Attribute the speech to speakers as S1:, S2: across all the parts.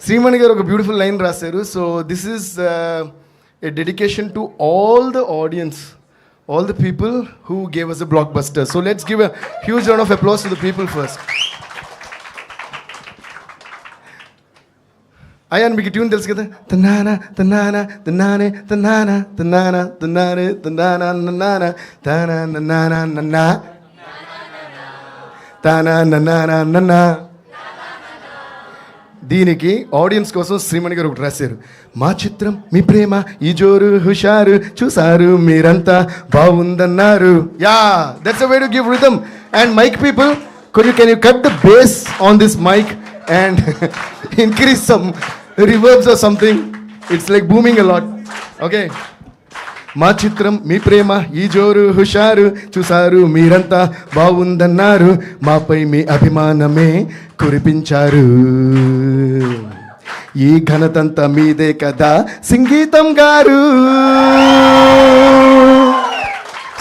S1: శ్రీమణి గారు ఒక beautiful line రాశారు. So this is a dedication to all the audience, all the people who gave us a blockbuster. So let's give a huge round of applause to the people first. Ayan, మీకు tune తెలుసు కదా, తన్నానా తన్నానా తన్నానే తన్నానా తన్నానా తన్నానే తన్నానా నన్నానా తానా నన్నానా నన్నా తానా నన్నానా నన్నా. దీనికి audience కోసం శ్రీమణి గారు ఒకటి రాశారు. మా చిత్రం మీ ప్రేమ ఈ జోరు హుషారు చూసారు మీరంతా బాగుందన్నారు. Yeah, that's a way to give rhythm. And mic people, can you cut the bass on this mic and increase some reverbs or something. It's like booming a lot. Okay, మా చిత్రం మీ ప్రేమ ఈ జోరు హుషారు చూసారు మీరంతా బాగుందన్నారు, మాపై మీ అభిమానమే కురిపించారు, ఈ ఘనతంతా మీదే కదా సంగీతం గారు.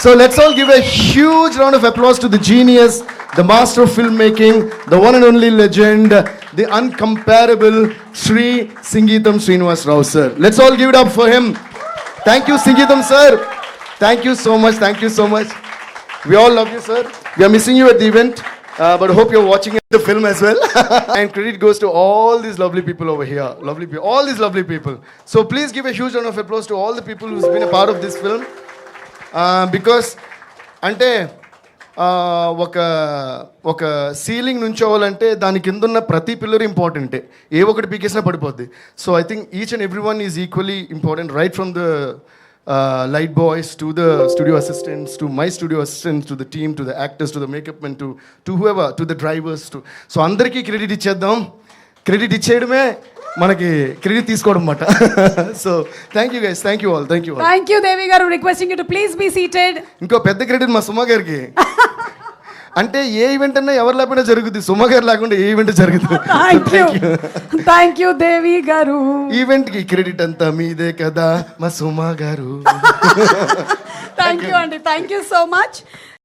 S1: So let's all give a huge round of applause to the genius, the master of filmmaking, the one and only legend, the uncomparable Sri Sangeetam Srinivas Rao sir. Let's all give it up for him. Thank you, Sangeetam sir. Thank you so much. Thank you so much. We all love you, sir. We are missing you at the event, but hope you're watching the film as well. And credit goes to all these lovely people over here. Lovely people, all these lovely people. So please give a huge round of applause to all the people who's been a part of this film. Because అంటే ఒక ceiling నుంచోవాలంటే దాని కింద ఉన్న ప్రతి pillar ఇంపార్టెంటే, ఏ ఒకటి పీకేసినా పడిపోద్ది. So I think each and every one is equally important, right from the light boys to the studio assistants, to my studio assistants, to the team, to the actors, to the makeup men, to whoever, to the drivers, so అందరికీ credit ఇచ్చేద్దాం. Credit ఇచ్చేయడమే మనకి credit తీసుకోవడం అన్నమాట. So thank you guys, thank you all, thank you all.
S2: Thank you Devi garu. Requesting you to please be seated.
S1: ఇంకో పెద్ద credit మా సుమ గారికి. అంటే ఏ ఈవెంట్ అన్నా ఎవరు లేకుండా జరుగుతుంది, సుమ గారు లేకుండా ఏ ఈవెంట్ జరుగుతుంది.
S2: థ్యాంక్ యూ దేవి గారు.
S1: ఈవెంట్ కి క్రెడిట్ అంతా మీదే కదా మా సుమ గారు.
S2: థ్యాంక్ యూ అండి, థ్యాంక్ యూ సో మచ్.